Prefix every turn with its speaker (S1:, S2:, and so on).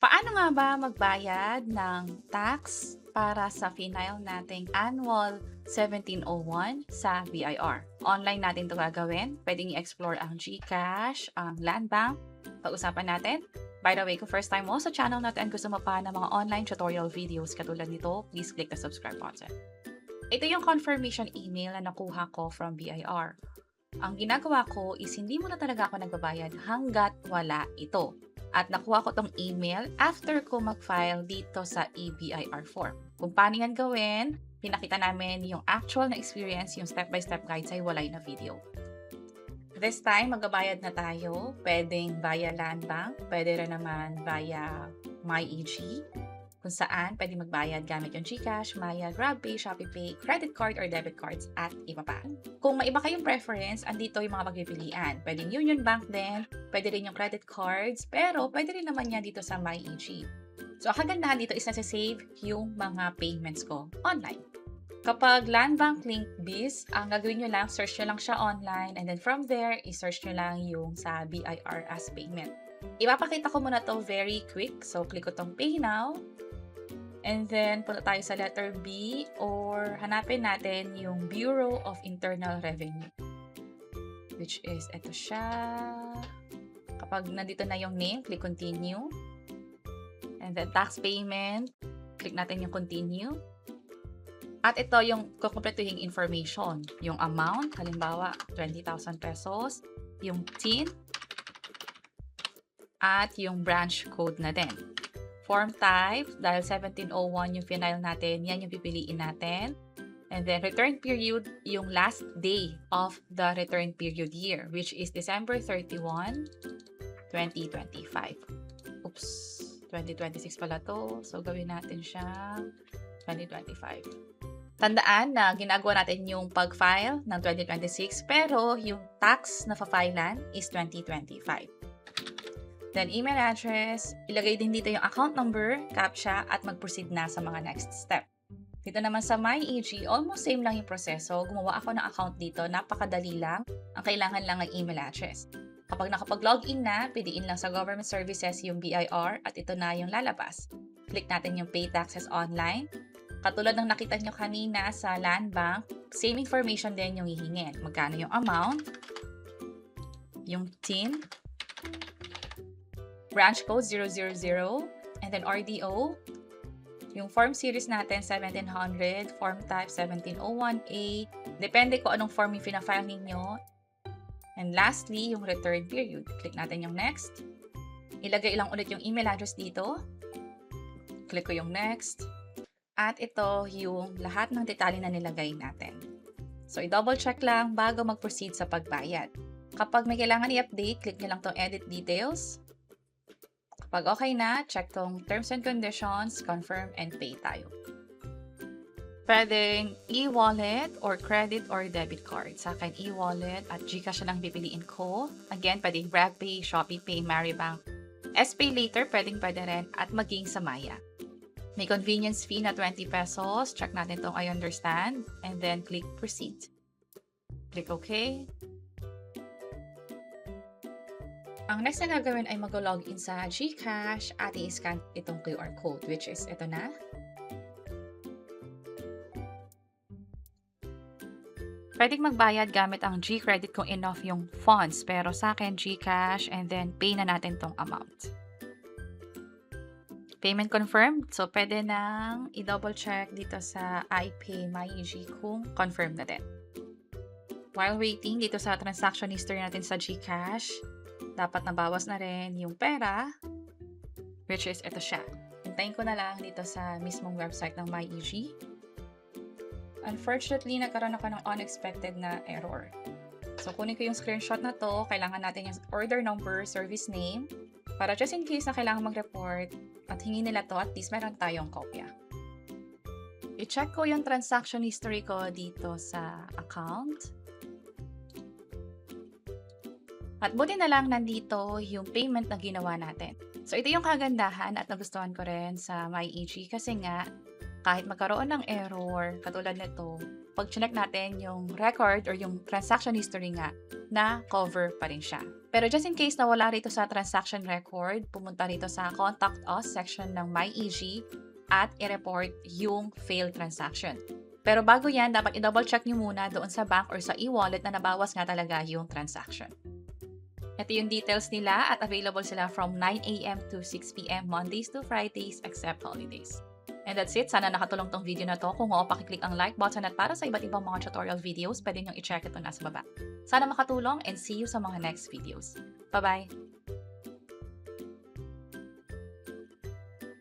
S1: Paano nga ba magbayad ng tax para sa final nating annual 1701 sa BIR? Online natin 'to gagawin. Puwedeng i-explore ang GCash, ang Land Bank. Pag-usapan natin. By the way, kung first time mo sa channel natin gusto mo pa ng mga online tutorial videos katulad nito, please click the subscribe button. Ito yung confirmation email na nakuha ko from BIR. Ang ginagawa ko is hindi muna talaga ako nagbabayad hangga't wala ito. At nakuha ko tong email after ko mag-file dito sa EBIR form. Kung paano yan gawin, pinakita namin yung actual na experience, yung step-by-step guide sa hiwalay na video. This time, magbabayad na tayo. Pwedeng via Land Bank, pwede rin naman via MyEG, kung saan pwede magbayad gamit yung GCash, Maya, GrabPay, ShopeePay, credit card or debit cards, at iba pa. Kung may iba kayong preference, andito yung mga pagpipilian. Pwedeng Union Bank din, pwede rin yung credit cards, pero pwede rin naman yan dito sa MyEG. So, ang kagandahan dito is nasa-save yung mga payments ko online. Kapag Land Bank Link Biz, ang gagawin nyo lang, search nyo lang siya online, and then from there, i-search nyo lang yung sa BIR as payment. Ipapakita ko muna to very quick. So, click ko tong Pay Now. And then, punta tayo sa letter B or hanapin natin yung Bureau of Internal Revenue. Which is, ito siya. Kapag nandito na yung name, click Continue. And then, tax payment. Click natin yung Continue. At ito yung kukumpletuhin information. Yung amount, halimbawa, 20,000 pesos. Yung TIN. At yung branch code na din. Form type, dahil 1701 yung final natin, yan yung pipiliin natin. And then return period, yung last day of the return period year, which is December 31, 2025. Oops, 2026 pala to. So, gawin natin siya 2025. Tandaan na ginagawa natin yung pag-file ng 2026, pero yung tax na fa-filean is 2025. Then, email address, ilagay din dito yung account number, CAPTCHA, at mag-proceed na sa mga next step. Dito naman sa MyEG, almost same lang yung proseso. Gumawa ako ng account dito, napakadali lang. Ang kailangan lang ng email address. Kapag nakapag-login na, piliin lang sa Government Services yung BIR at ito na yung lalabas. Click natin yung Pay Taxes Online. Katulad ng nakita nyo kanina sa Land Bank, same information din yung hihingin. Magkano yung amount, yung TIN, branch code 000, and then RDO, yung form series natin 1700, form type 1701A, depende kung anong form yung fina-file ninyo. And lastly, yung return period. Click natin yung next. Ilagay lang ulit yung email address dito. Click ko yung next. At ito yung lahat ng detalye na nilagay natin. So, i-double check lang bago mag-proceed sa pagbayad. Kapag may kailangan i-update, click nyo lang tong Edit Details. Kapag okay na, check tong Terms and Conditions, Confirm, and Pay tayo. Pwedeng e-wallet or credit or debit card. Sa akin, e-wallet at GCash lang pipiliin ko. Again, pwedeng GrabPay, ShopeePay, Maribank. S-Pay later, pwede rin at maging sa Maya. May convenience fee na 20 pesos. Check natin tong I understand. And then click Proceed. Click OK. Ang next na gagawin ay mag-login sa GCash at i-scan itong QR code, which is ito na. Pwedeng magbayad gamit ang G-credit kung enough yung funds. Pero sa akin, GCash and then pay na natin tong amount. Payment confirmed. So, pwede nang i-double check dito sa I Pay MyEG kung confirmed na din. While waiting, dito sa transaction history natin sa GCash, dapat nabawas na rin yung pera, which is ito siya. Hintayin ko na lang dito sa mismong website ng MyEG. Unfortunately, nagkaroon ako ng unexpected na error. So, kunin ko yung screenshot na to. Kailangan natin yung order number, service name, para just in case na kailangan mag-report at hingi nila to, at least meron tayong kopya. I-check ko yung transaction history ko dito sa account. At buti na lang nandito yung payment na ginawa natin. So, ito yung kagandahan at nagustuhan ko rin sa MyEG kasi nga, kahit magkaroon ng error, katulad nito, pag chinek natin yung record or yung transaction history nga, na cover pa rin siya. Pero just in case na wala rito sa transaction record, pumunta rito sa Contact Us section ng MyEG at i-report yung failed transaction. Pero bago yan, dapat i-double check nyo muna doon sa bank or sa e-wallet na nabawas nga talaga yung transaction. Ito yung details nila at available sila from 9 a.m. to 6 p.m. Mondays to Fridays except holidays. And that's it. Sana nakatulong tong video na to. Kung oo, pakiclick ang like button at para sa iba't ibang mga tutorial videos, pwede nyo i-check ito nasa baba. Sana makatulong and see you sa mga next videos. Bye-bye!